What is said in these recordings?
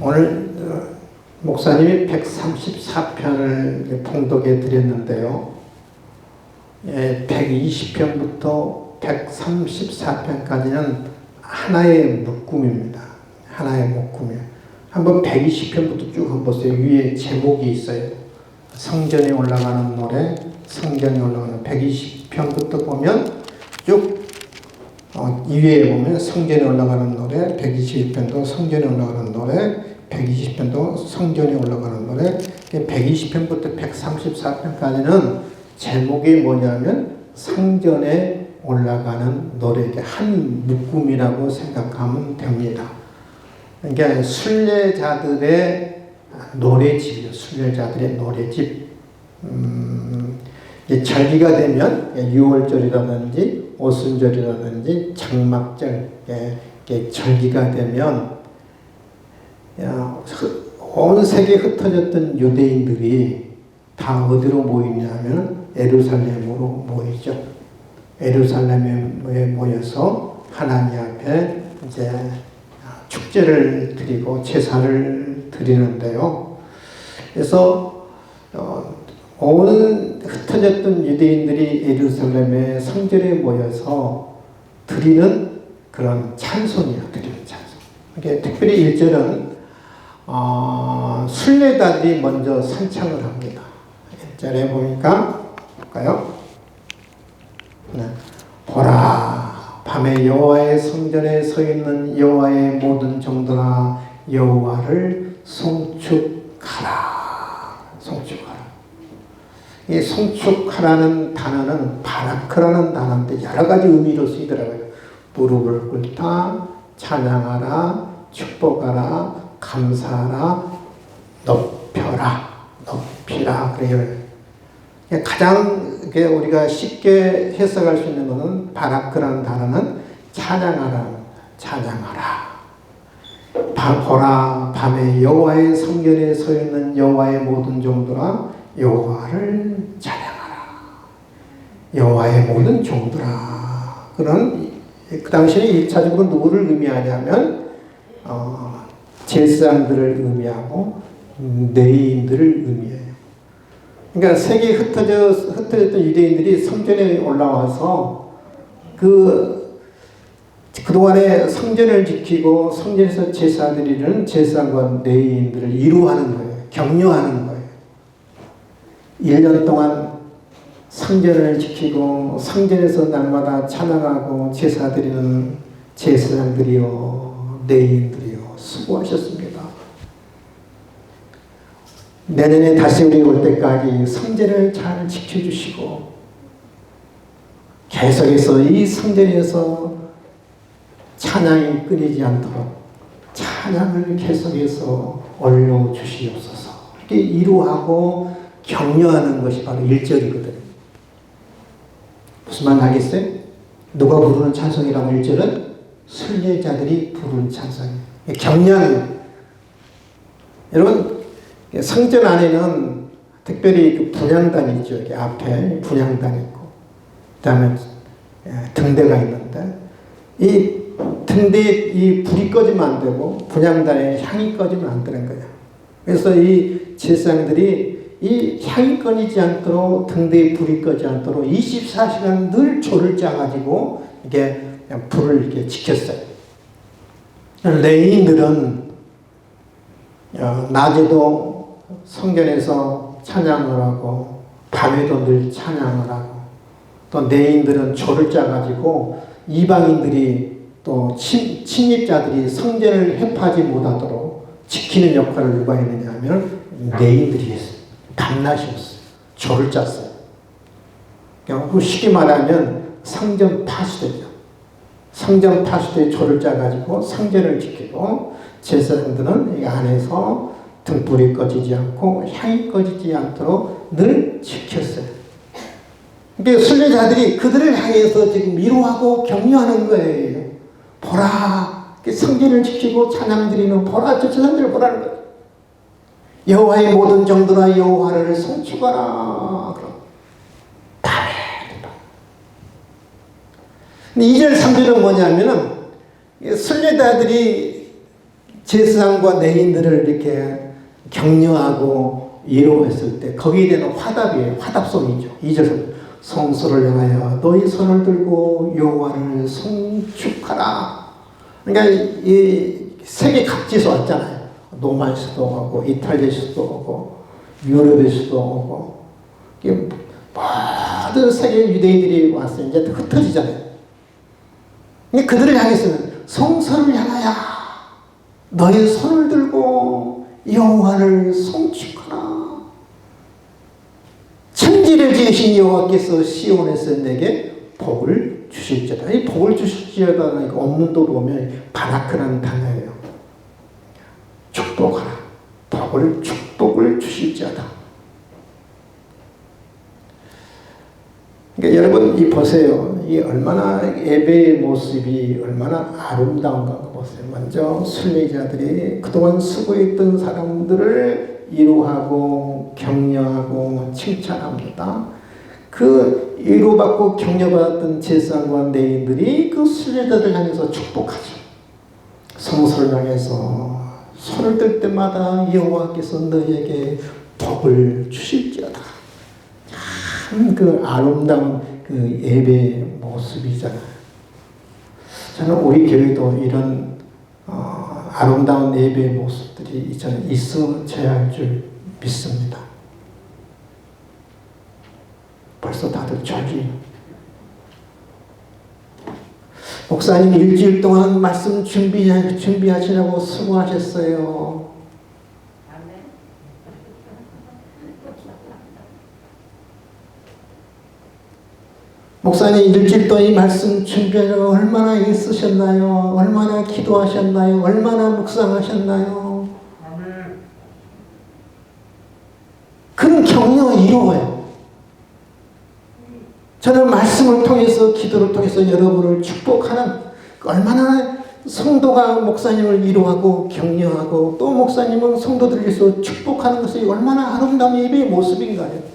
오늘 목사님이 134편을 봉독해 드렸는데요. 120편부터 134편까지는 하나의 묶음입니다. 하나의 묶음이에요. 한번 120편부터 쭉 한번 보세요. 위에 제목이 있어요. 성전에 올라가는 노래, 성전에 올라가는 120편부터 보면 쭉 위에 보면 성전에 올라가는 노래, 121편도 성전에 올라가는 노래, 120편도 성전에 올라가는 노래, 120편부터 134편까지는 제목이 뭐냐면 성전에 올라가는 노래, 한 묶음이라고 생각하면 됩니다. 그러니까 순례자들의 노래집이요. 순례자들의 노래집. 절기가 되면 6월절이라든지 오순절이라든지 장막절 절기가 되면 온 세계에 흩어졌던 유대인들이 다 어디로 모이냐면 예루살렘으로 모이죠. 예루살렘에 모여서 하나님 앞에 이제 축제를 드리고 제사를 드리는데요. 그래서 온 흩어졌던 유대인들이 예루살렘의 성전에 모여서 드리는 그런 찬송이에요. 드리는 찬송. 이게 특별히 1절은 순례자들이 먼저 선창을 합니다. 1절에 보니까 볼까요? 네. 보라, 밤에 여호와의 성전에 서 있는 여호와의 모든 종들아 여호와를 송축하라. 송축하라. 이 송축하라는 단어는 바라크라는 단어인데 여러 가지 의미로 쓰이더라고요. 무릎을 꿇다, 찬양하라, 축복하라, 감사하라, 높여라, 높이라. 그래요. 가장 우리가 쉽게 해석할 수 있는 것은 바라크라는 단어는 찬양하라, 찬양하라. 보라, 밤에 여호와의 성전에 서 있는 여호와의 모든 종들아 여호와를 찬양하라. 여호와의 모든 종들아. 그런 그 당시에 1차적으로 누구를 의미하냐면 제사장들을 의미하고 레위인들을 의미해요. 그러니까 세계에 흩어졌던 유대인들이 성전에 올라와서 그동안에 성전을 지키고 성전에서 제사 드리는 제사장과 레위인들을 이루하는 거예요. 격려하는 거예요. 1년 동안 성전을 지키고 성전에서 날마다 찬양하고 제사 드리는 제사장들이요, 레위인들이요, 수고하셨습니다. 내년에 다시 우리 올 때까지 성전을 잘 지켜주시고 계속해서 이 성전에서 찬양이 끊이지 않도록 찬양을 계속해서 올려주시옵소서. 이렇게 이루하고 격려하는 것이 바로 1절이거든요. 무슨 말 알겠어요? 누가 부르는 찬송이라고 1절은? 순례자들이 부르는 찬송이에요. 격려하는. 여러분, 성전 안에는 특별히 그 분향단이 있죠. 이렇게 앞에 분향단이 있고, 그 다음에 등대가 있는데, 이 등대에 이 불이 꺼지면 안 되고, 분향단에 향이 꺼지면 안 되는 거예요. 그래서 이 제사장들이 이 향이 꺼지지 않도록, 등대에 불이 꺼지지 않도록 24시간 늘 조를 짜가지고, 이게 불을 이렇게 지켰어요. 레위인들은 낮에도 성전에서 찬양을 하고 밤에도 늘 찬양을 하고 또 레위인들은 조를 짜가지고 이방인들이 또 침입자들이 성전을 해파하지 못하도록 지키는 역할을 누가 했느냐 하면 레위인들이 했어요. 밤낮이었어요. 조를 짰어요. 그러니까 쉽게 말하면 성전 파수대죠. 성전 파수대에 조를 짜가지고 성전을 지키고 제사장들은 이 안에서 등불이 꺼지지 않고 향이 꺼지지 않도록 늘 지켰어요. 그러니까 순례자들이 그들을 향해서 지금 위로하고 격려하는 거예요. 보라, 성전을 지키고 찬양 드리는 보라, 저 사람들을 보라는 거예요. 여호와의 모든 종들아 여호와를 송축하라. 밤에. 2절 3절은 뭐냐면은 순례자들이 제사장과 레위인들을 이렇게 격려하고 위로했을 때 거기에 대한 화답이에요. 화답송이죠. 2절 성소를 향하여 너희 손을 들고 여호와를 송축하라. 그러니까 이 세계 각지에서 왔잖아요. 노마에서도 오고 이탈리아에서도 오고 유럽에서도 오고 모든 세계 유대인들이 왔어요. 이제 흩어지잖아요. 근데 그들을 향해서는 성소를 향하여 너희 손을 들고 여호와를 송축하라. 천지를 지으신 여호와께서 시온에서 내게 복을 주실지어다. 이 복을 주실지어다는 원문도 보면 바라크라는 단어예요. 축복하라. 축복을 주실지어다. 그러니까 여러분 이 보세요. 이 얼마나 예배의 모습이 얼마나 아름다운가 보세요. 먼저 순례자들이 그동안 수고했던 사람들을 위로하고 격려하고 칭찬합니다. 그 위로받고 격려받았던 제사장과 레위인들이 그 순례자들을 향해서 축복하죠. 성소를 향해서 손을 들 때마다 여호와께서 너희에게 복을 주실지어다. 참 그 아름다운 그 예배의 모습이잖아요. 저는 우리 교회도 이런 아름다운 예배의 모습들이 있어져야 할 줄 믿습니다. 벌써 다들 졸리요. 목사님 일주일 동안 말씀 준비하시라고 수고하셨어요. 목사님 일주일 동안 이 말씀 준비하려고 얼마나 애쓰셨나요? 얼마나 기도하셨나요? 얼마나 묵상하셨나요? 그런 격려가 이루어요. 저는 말씀을 통해서 기도를 통해서 여러분을 축복하는 얼마나 성도가 목사님을 위로하고 격려하고 또 목사님은 성도들을 위해서 축복하는 것이 얼마나 아름다운 예배의 모습인가요?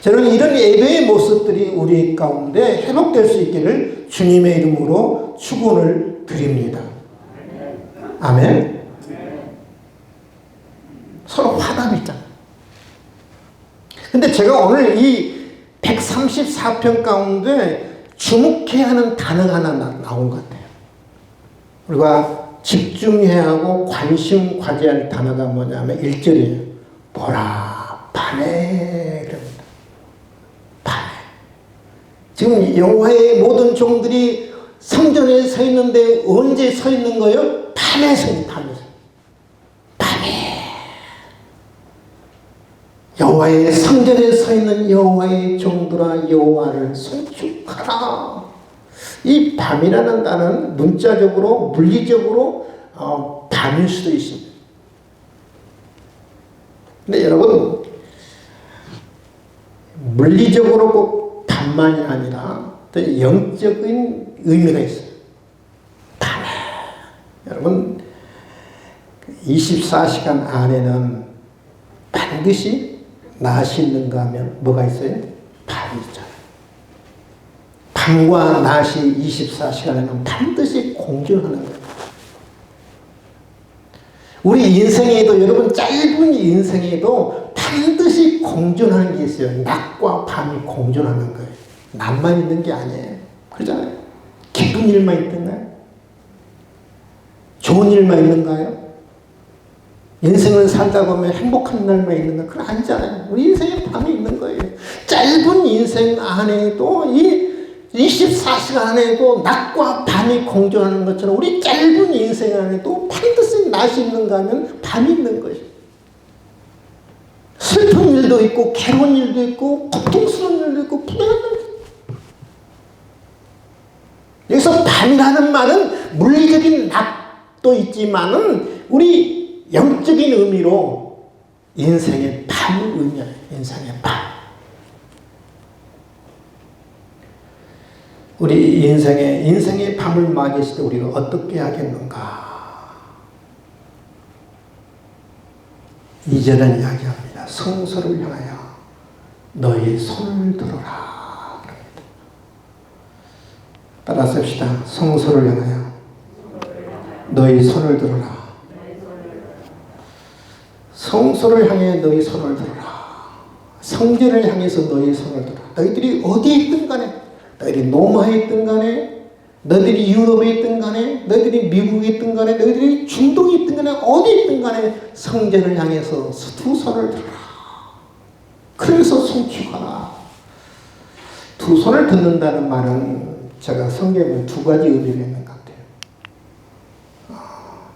저는 이런 예배의 모습들이 우리 가운데 회복될 수 있기를 주님의 이름으로 축원을 드립니다. 아멘. 서로 화답이 있잖아요. 근데 제가 오늘 이 134편 가운데 주목해야 하는 단어가 하나 나온 것 같아요. 우리가 집중해야 하고 관심 가져야 할 단어가 뭐냐면 1절이에요. 보라 밤에 그럽니다. 밤에. 지금 여호와의 모든 종들이 성전에 서 있는데 언제 서 있는 거예요? 밤에 서 있는 밤에. 여호와의 성전에 서 있는 여호와의 종들아 여호와를 송축하라. 이 밤이라는 단어는 문자적으로 물리적으로 밤일 수도 있습니다. 근데 여러분 물리적으로 꼭 밤만이 아니라 또 영적인 의미가 있어요. 밤에 여러분 24시간 안에는 반드시 낮이 있는가 하면 뭐가 있어요? 밤이 있잖아요. 밤과 낮이 24시간에는 반드시 공존하는 거예요. 우리 인생에도 여러분 짧은 인생에도 반드시 공존하는 게 있어요. 낮과 밤이 공존하는 거예요. 낮만 있는 게 아니에요. 그러잖아요. 기쁜 일만 있던가요? 좋은 일만 있는가요? 인생을 살다 보면 행복한 날만 있는가? 그건 아니잖아요. 우리 인생에 밤이 있는 거예요. 짧은 인생 안에도 이 24시간 안에도 낮과 밤이 공존하는 것처럼 우리 짧은 인생 안에도 반드시 낮이 있는가 하면 밤이 있는 거예요. 슬픈 일도 있고 괴로운 일도 있고 고통스러운 일도 있고 불안한 일도 있고. 여기서 밤이라는 말은 물리적인 낮도 있지만은 우리 영적인 의미로 인생의 밤을 의미해요. 인생의 밤. 우리 인생의 밤을 맞이했을 때 우리가 어떻게 하겠는가? 2절은 이야기합니다. 성소를 향하여 너희 손을 들어라. 따라서 합시다. 성소를 향하여 너희 손을 들어라. 성소를 향해 너희 손을 들어라. 성전을 향해서 너희 손을 들어라. 너희들이 어디에 있든 간에, 너희들이 로마에 있든 간에, 너희들이 유럽에 있든 간에, 너희들이 미국에 있든 간에, 너희들이 중동에 있든 간에, 어디 있든 간에 성전을 향해서 두 손을 들어라. 그래서 손키거라. 두 손을 듣는다는 말은 제가 성경에 두 가지 의미가 있는 것 같아요.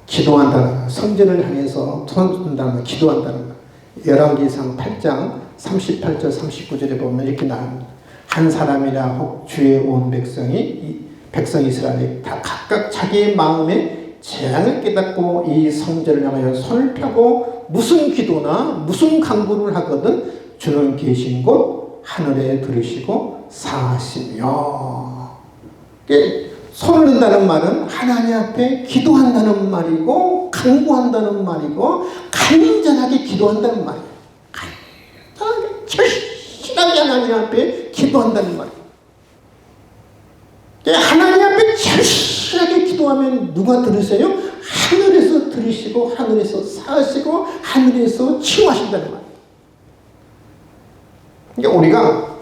기도한다는, 성전을 향해서 손을 든다는 말, 기도한다는 말. 열왕기상 8장 38절 39절에 보면 이렇게 나옵니다. 한 사람이나 혹 주의 온 백성 이스라엘이 다 각각 자기의 마음에 재앙을 깨닫고 이 성전을 향하여 손을 펴고 무슨 기도나 무슨 간구를 하거든 주는 계신 곳 하늘에 들으시고 사하시며. 손을 든다는 말은 하나님 앞에 기도한다는 말이고, 간구한다는 말이고, 간절하게 기도한다는 말이에요. 간절하게 절실하게 하나님 앞에 기도한다는 말이에요. 하나님 앞에 절실하게 기도하면 누가 들으세요? 하늘에서 들으시고 하늘에서 사시고 하늘에서 치유하신다는 말이에요. 그러니까 우리가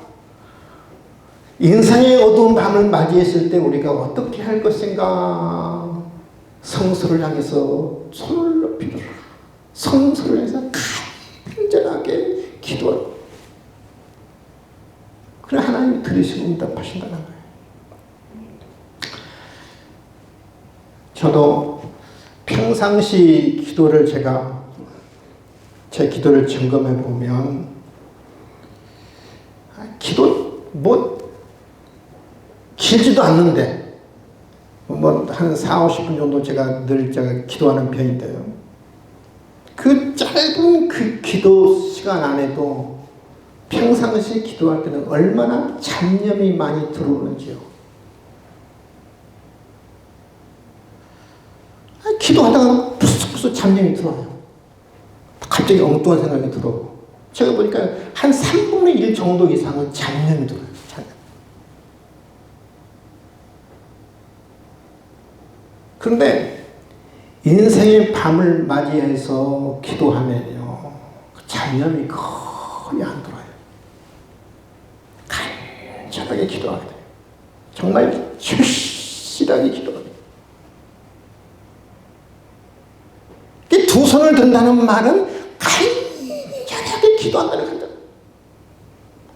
인생의 어두운 밤을 맞이했을 때 우리가 어떻게 할 것인가? 성소를 향해서 손을 높이 들어라. 성소를 향해서 간절하게 기도하라. 그래 하나님이 들으시고 응답하신다는 거예요. 저도 평상시 기도를 제 기도를 점검해 보면 기도 길지도 않는데 한 4, 50분 정도 제가 기도하는 편인데요. 그 짧은 그 기도 시간 안에도 평상시 기도할 때는 얼마나 잡념이 많이 들어오는지요. 기도하다가 부스부스 잡념이 들어와요. 갑자기 엉뚱한 생각이 들어오고. 제가 보니까 한 3분의 1 정도 이상은 잡념이 들어요. 잡념. 그런데 인생의 밤을 맞이해서 기도하면요, 잡념이 거의 안 들어요. 간절하게 기도하게 돼요. 정말 절실하게 기도하게 돼요. 두 손을 든다는 말은 간절하게 기도한다는 거죠.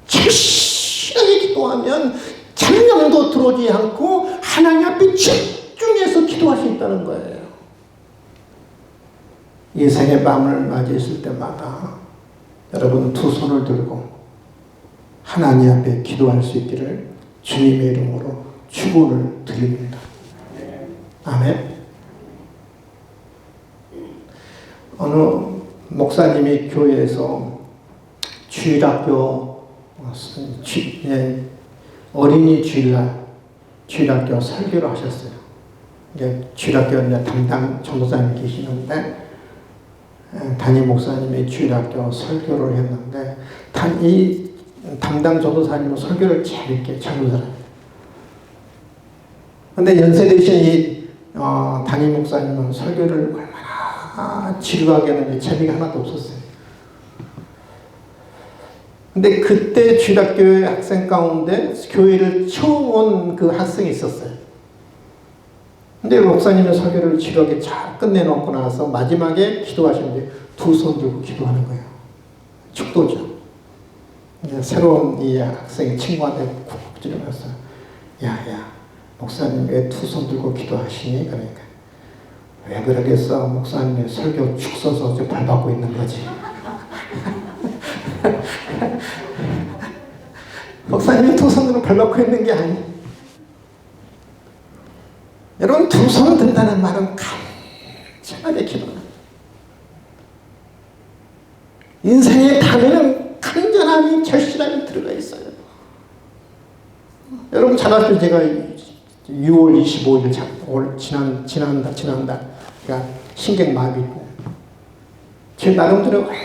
절실하게 기도하면 잡념도 들어오지 않고 하나님 앞에 집중해서 기도할 수 있다는 거예요. 인생의 밤을 맞이했을 때마다 여러분 두 손을 들고 하나님 앞에 기도할 수 있기를 주님의 이름으로 축원을 드립니다. 아멘. 어느 목사님이 교회에서 주일학교 어린이 주일학교 설교를 하셨어요. 이제 주일학교 담당 전도사님이 계시는데 담임 목사님이 주일학교 설교를 했는데 이 담당 전도사님은 설교를 재밌게 젊은 사람이에요. 근데 연세 대신 이 담임 목사님은 설교를 얼마나 지루하게 했는지 재미가 하나도 없었어요. 근데 그때 주일학교의 학생 가운데 교회를 처음 온 그 학생이 있었어요. 근데 목사님은 설교를 지루하게 잘 끝내놓고 나서 마지막에 기도하시는데 두 손 들고 기도하는 거예요. 축도죠. 새로운 이 학생이 친구한테 쿡 찌르면서 야 목사님 왜 두 손 들고 기도하시니? 그러니까 왜 그러겠어? 목사님의 설교 축 서서 벌 받고 있는 거지. 목사님이 두 손으로 벌 받고 있는 게 아니에요. 여러분 두 손 든다는 말은 간절하게 기도하는. 인생의 담에는 간절함이 절실함이 들어가 있어요. 여러분 잘 아시죠? 제가 6월 25일 지난달 그러니까 신경마비 제 나름대로 얼마나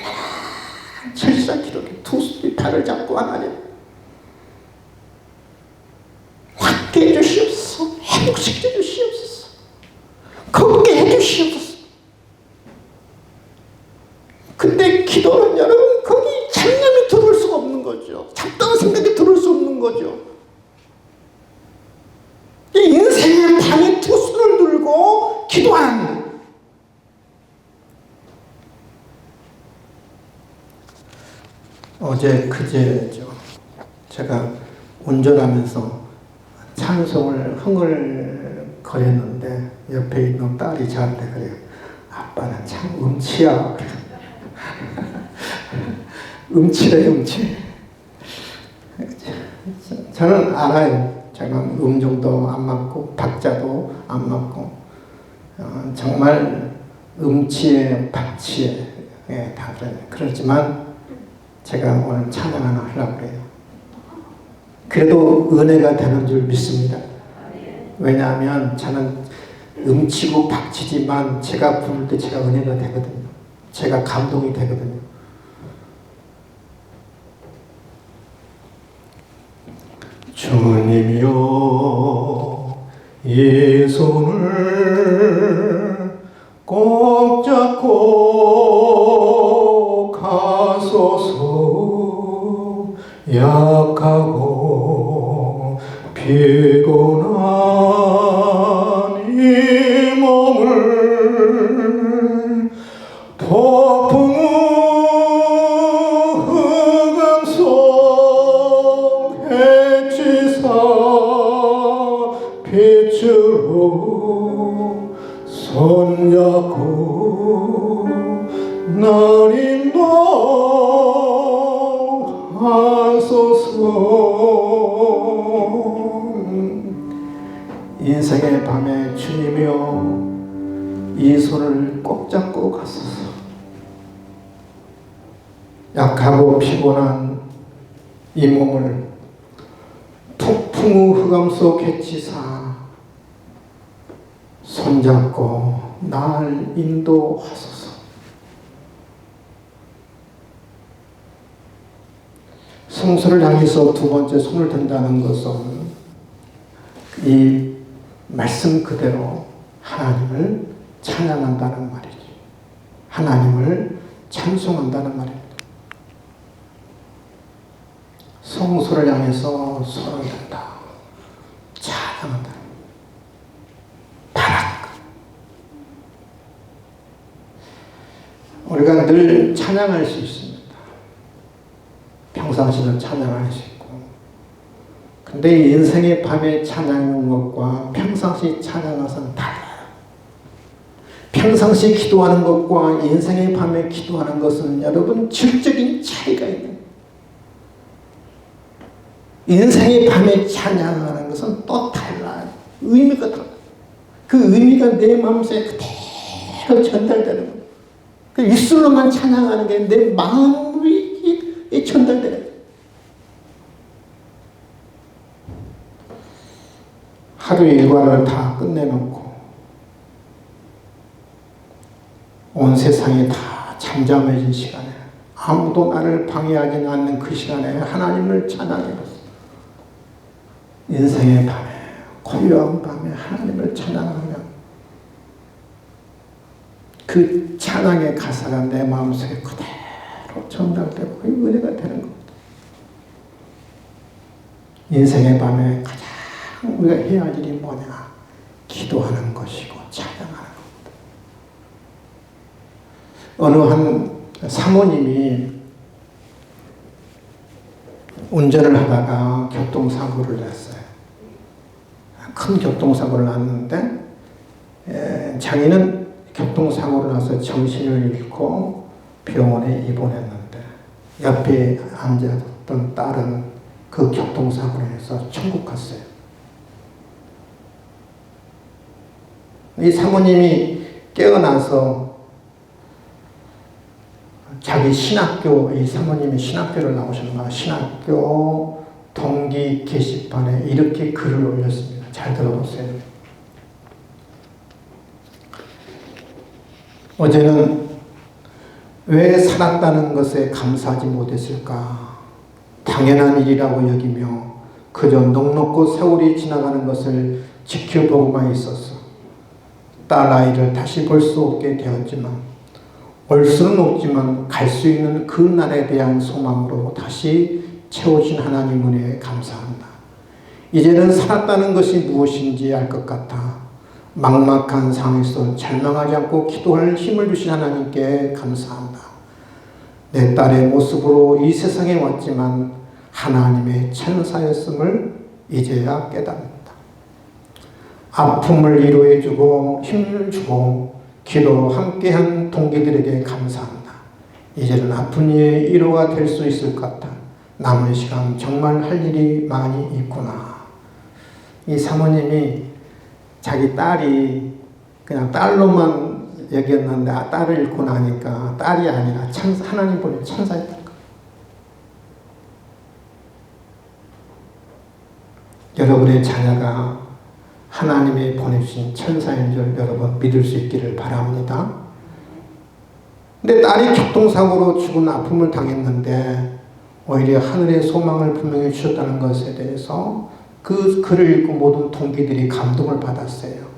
절실한 기도에 두 팔을 잡고 하나님 확게 해주시옵소서, 회복시켜 주시옵소서, 걷게 해주시옵소서. 근데 기도 안 하는 거예요. 어제 그제죠. 제가 운전하면서 찬송을 흥얼거렸는데 옆에 있는 딸이 저한테 그래요. 아빠는 참 음치야. 음치래 음치. 저는 알아요. 제가 음정도 안 맞고 박자도 안 맞고 정말 음치에 박치에 다 그래요. 그렇지만 제가 오늘 찬양 하나 하려고 그래요. 그래도 은혜가 되는 줄 믿습니다. 왜냐하면 저는 음치고 박치지만 제가 부를 때 제가 은혜가 되거든요. 제가 감동이 되거든요. 주님이여 이 손을 꼭 잡고 가소서. 약하고 피곤한 이 몸을 폭풍 흑암 속 해치사 빛으로 손잡고 날 인도하소서. 인생의 밤에 주님이여 이 손을 꼭 잡고 가소서. 약하고 피곤한 이 몸을 폭풍우 흑암 속 해치사 손잡고 날 인도하소서. 성소를 향해서 두 번째 손을 든다는 것은 이 말씀 그대로 하나님을 찬양한다는 말이죠. 하나님을 찬송한다는 말입니다. 성소를 향해서 손을 든다. 찬양한다. 바락. 우리가 늘 찬양할 수 있습니다. 평상시는 찬양할 수 있고, 근데 인생의 밤에 찬양하는 것과 평상시 찬양하는 것은 달라요. 평상시 기도하는 것과 인생의 밤에 기도하는 것은 여러분 질적인 차이가 있는. 인생의 밤에 찬양하는 것은 또 달라요. 의미가 달라요. 그 의미가 내 마음속에 그대로 전달되는 거예요. 그 입술로만 찬양하는 게 내 마음이 전달되는 거예요. 하루 일과를 다 끝내놓고 온 세상이 다 잠잠해진 시간에 아무도 나를 방해하지 않는 그 시간에 하나님을 찬양해봤어요. 인생의 밤에, 고요한 밤에 하나님을 찬양하면 그 찬양의 가사가 내 마음속에 그대로 전달되고 그 은혜가 되는 겁니다. 인생의 밤에 가장 우리가 해야 할 일이 뭐냐? 기도하는 것이고 찬양하는 겁니다. 어느 한 사모님이 운전을 하다가 교통사고를 냈어요. 큰 교통사고를 났는데 자기는 교통사고를 나서 정신을 잃고 병원에 입원했는데 옆에 앉았던 딸은 그 교통사고로 해서 천국 갔어요. 이 사모님이 깨어나서 자기 신학교, 이 사모님이 신학교를 나오셨나, 신학교 동기 게시판에 이렇게 글을 올렸습니다. 잘 들어보세요. 어제는 왜 살았다는 것에 감사하지 못했을까? 당연한 일이라고 여기며 그저 넉넉고 세월이 지나가는 것을 지켜보고만 있었어. 딸 아이를 다시 볼 수 없게 되었지만, 올 수는 없지만 갈 수 있는 그 날에 대한 소망으로 다시 채워진 하나님 은혜에 감사한다. 이제는 살았다는 것이 무엇인지 알 것 같아. 막막한 상황에서 절망하지 않고 기도할 힘을 주신 하나님께 감사한다. 내 딸의 모습으로 이 세상에 왔지만 하나님의 천사였음을 이제야 깨닫는다. 아픔을 위로해주고 힘을 주고 기도로 함께한 동기들에게 감사한다. 이제는 아픈 이의 위로가 될 수 있을 것 같다. 남은 시간 정말 할 일이 많이 있구나. 이 사모님이 자기 딸이 그냥 딸로만 여겼는데 딸을 잃고 나니까 딸이 아니라 천사, 하나님 보낸 천사였던 거예요. 여러분의 자녀가 하나님이 보내주신 천사인 줄 여러분 믿을 수 있기를 바랍니다. 근데 딸이 교통사고로 죽은 아픔을 당했는데 오히려 하늘의 소망을 분명히 주셨다는 것에 대해서 그 글을 읽고 모든 동기들이 감동을 받았어요.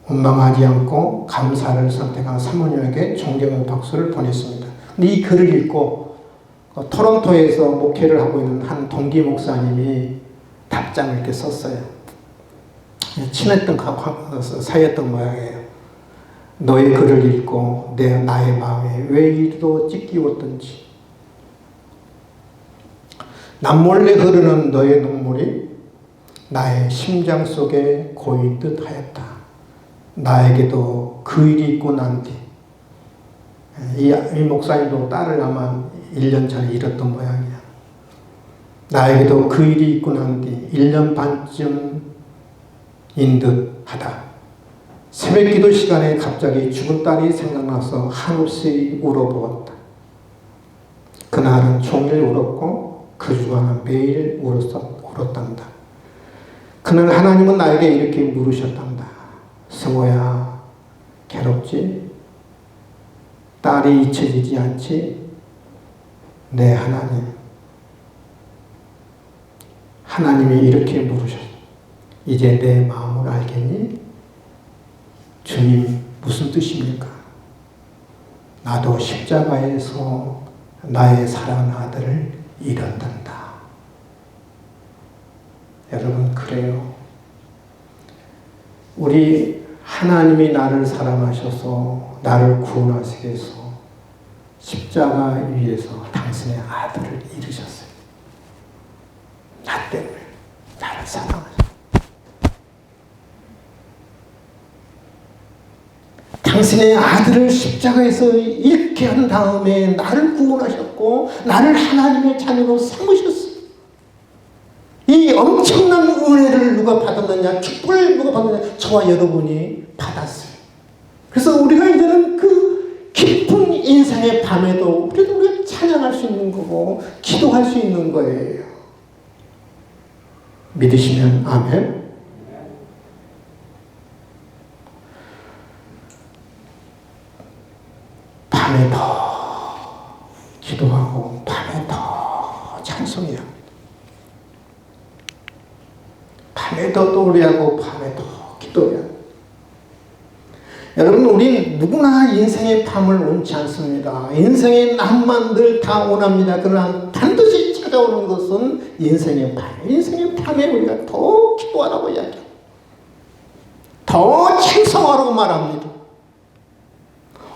원망하지 않고 감사를 선택한 사모님에게 존경의 박수를 보냈습니다. 근데 이 글을 읽고 토론토에서 목회를 하고 있는 한 동기 목사님이 답장을 이렇게 썼어요. 친했던 사이였던 모양이에요. 너의 글을 읽고 나의 마음에 왜 이리도 찢기웠던지, 남몰래 흐르는 너의 눈물이 나의 심장 속에 고인 듯 하였다. 나에게도 그 일이 있고 난 뒤, 이 목사님도 딸을 아마 1년 전에 잃었던 모양이야. 나에게도 그 일이 있고 난 뒤 1년 반쯤인 듯 하다. 새벽 기도 시간에 갑자기 죽은 딸이 생각나서 한없이 울어보았다. 그날은 종일 울었고 그 주간은 매일 울었단다. 그날 하나님은 나에게 이렇게 물으셨단다. 승호야, 괴롭지? 딸이 잊혀지지 않지? 네, 하나님. 하나님이 이렇게 물으셨어. 이제 내 마음을 알겠니? 주님, 무슨 뜻입니까? 나도 십자가에서 나의 사랑하는 아들을 잃었단다. 여러분, 그래요. 우리 하나님이 나를 사랑하셔서 나를 구원하시기 위해서 십자가 위에서 당신의 아들을 잃으셨어요. 나 때문에 나를 사랑하셨어요. 당신의 아들을 십자가에서 잃게 한 다음에 나를 구원하셨고 나를 하나님의 자녀로 삼으셨어요. 이 엄청난 은혜를 누가 받았느냐, 축복을 누가 받았느냐, 저와 여러분이 받았어요. 그래서 우리가 이제는 그 깊은 인생의 밤에도 우리가 찬양할 수 있는 거고 기도할 수 있는 거예요. 믿으시면 아멘. 밤에 더 기도하고 밤에 더 찬송해야 합니다. 밤에 더 노래하고 밤에 더 기도해야 합니다. 여러분, 우리 누구나 인생의 밤을 원치 않습니다. 인생의 낭만들 다 원합니다. 그러나 반드시 찾아오는 것은 인생의 밤. 인생의 밤에 우리가 더 기도하라고 이야기합니다. 더 찬송하라고 말합니다.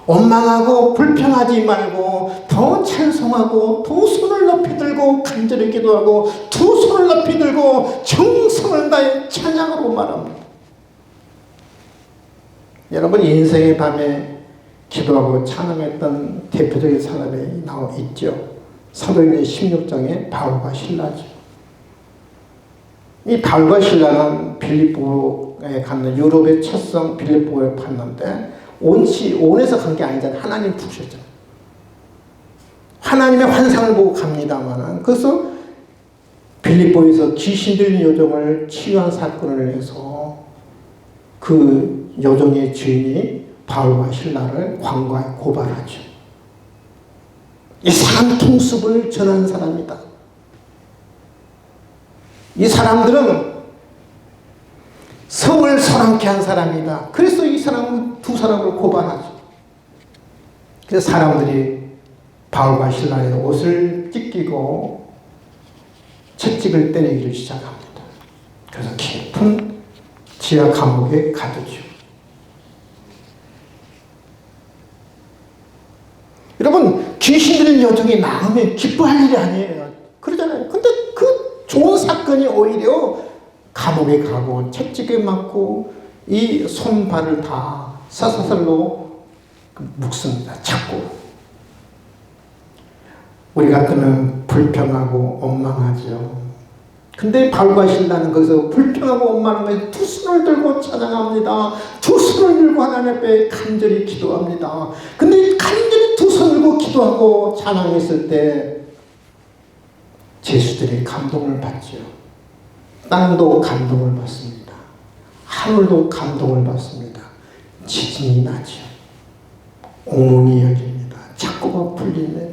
원망하고 불평하지 말고 더 찬송하고 두 손을 높이 들고 간절히 기도하고 두 손을 높이 들고 정성을 다해 찬양으로 말합니다. 여러분, 인생의 밤에 기도하고 찬양했던 대표적인 사람이 있죠. 사도행전 16장에 바울과 신라죠. 이 바울과 신라는 빌립보에 갔는 유럽의 첫 성 빌립보에 갔는데 온에서 간 게 아니잖아요. 하나님 부르셨잖아요. 하나님의 환상을 보고 갑니다만은, 그래서 빌립보에서 귀신 들린 여종을 치유한 사건을 해서 그 여종의 주인이 바울과 신라를 관과에 고발하죠. 이상한 통습을 전한 사람이다. 이 사람들은 성을 소란케 한 사람이다. 그래서 이 사람은 두 사람을 고발하죠. 그래서 사람들이 바울과 신라의 옷을 찢기고 채찍을 때리기를 시작합니다. 그래서 깊은 지하 감옥에 가두죠. 여러분, 귀신 들린 여종이 나으면 기뻐할 일이 아니에요. 그러잖아요. 근데 그 좋은 사건이 오히려 감옥에 가고 채찍에 맞고 이 손발을 다 쇠사슬로 묶습니다. 자꾸. 우리 같으면 불평하고 원망하죠. 근데 바울과 신라는 거기서 불평하고 원망하면서 두 손을 들고 찬양합니다. 두 손을 들고 하나님 앞에 간절히 기도합니다. 근데 간절히 두 손을 들고 기도하고 찬양했을 때 제수들이 감동을 받죠. 땅도 감동을 받습니다. 하늘도 감동을 받습니다. 지진이 나죠. 옹이 열립니다. 착고가 풀립니다.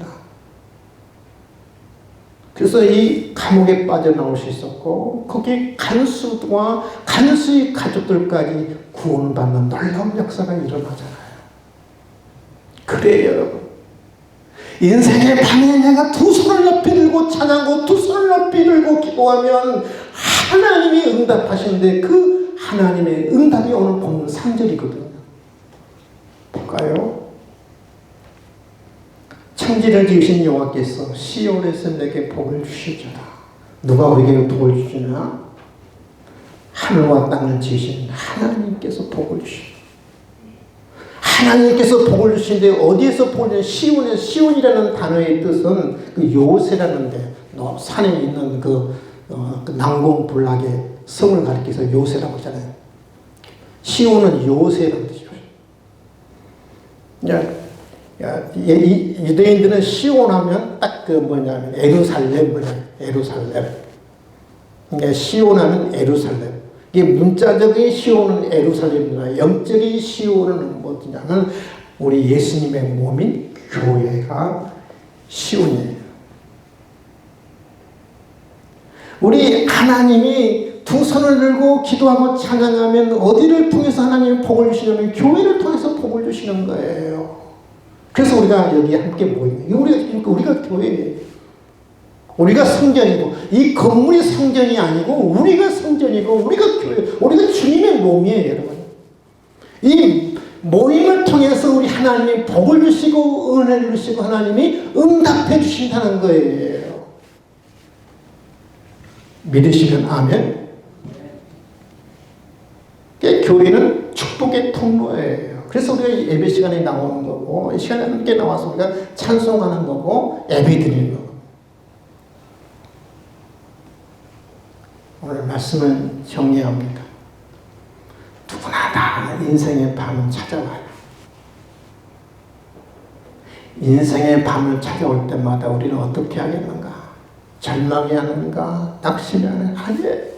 그래서 이 감옥에 빠져나올 수 있었고 거기 간수와 간수의 가족들까지 구원받는 놀라운 역사가 일어나잖아요. 그래요, 여러분. 인생의 방에 내가 두 손을 높이 들고 찬양하고 두 손을 높이 들고 기도하면 하나님이 응답하시는데 그 하나님의 응답이 오늘 보면 3절이거든요. 볼까요? 천지를 지으신 여호와께서 시온에서 내게 복을 주시리라. 누가 우리에게 복을 주시나? 하늘과 땅을 지으신 하나님께서 복을 주시리라. 하나님께서 복을 주시는데 어디에서 복을 주시냐? 시온이라는 단어의 뜻은 그 요새라는데 산에 있는 그 난공불락의 성을 가리켜서 요새라고 하잖아요. 시온은 요새라는 뜻이죠. 유대인들은 시온하면 딱 그 뭐냐면 에루살렘. 그러니까 시온하면 에루살렘. 이게 문자적인 시온은 에루살렘이나 영적인 시온은 뭐냐면 우리 예수님의 몸인 교회가 시온이에요. 우리 하나님이 두 손을 들고 기도하고 찬양하면 어디를 통해서 하나님이 복을 주시냐면 교회를 통해서 복을 주시는 거예요. 그래서 우리가 여기 함께 모이는 우리가 교회예요. 우리가 성전이고 이 건물이 성전이 아니고 우리가 성전이고 우리가 교회, 우리가 주님의 몸이에요, 여러분. 이 모임을 통해서 우리 하나님이 복을 주시고 은혜를 주시고 하나님이 응답해 주신다는 거예요. 믿으시면 아멘. 교회는 축복의 통로예요. 그래서 우리가 예배 시간에 나오는 거고, 이 시간에 함께 나와서 우리가 찬송하는 거고, 예배 드리는 거고. 오늘 말씀은 정리합니다. 누구나 다 인생의 밤은 찾아와요. 인생의 밤을 찾아올 때마다 우리는 어떻게 하겠는가? 절망이 하는가? 낙심이 하는가? 아니에요.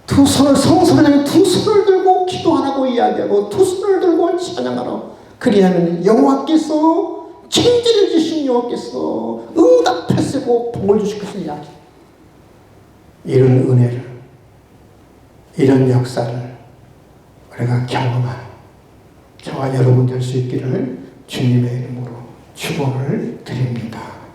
두 손을 성소하면 두 손을 들고 기도하라고 이야기하고 두 손을 들고 찬양하라고. 그리하면 여호와께서 천지를 지신 여호와께서 응답하시고 복을 주실 것을 이야기. 이런 은혜를, 이런 역사를 우리가 경험한 저와 여러분 될 수 있기를 주님의 이름으로 축원을 드립니다.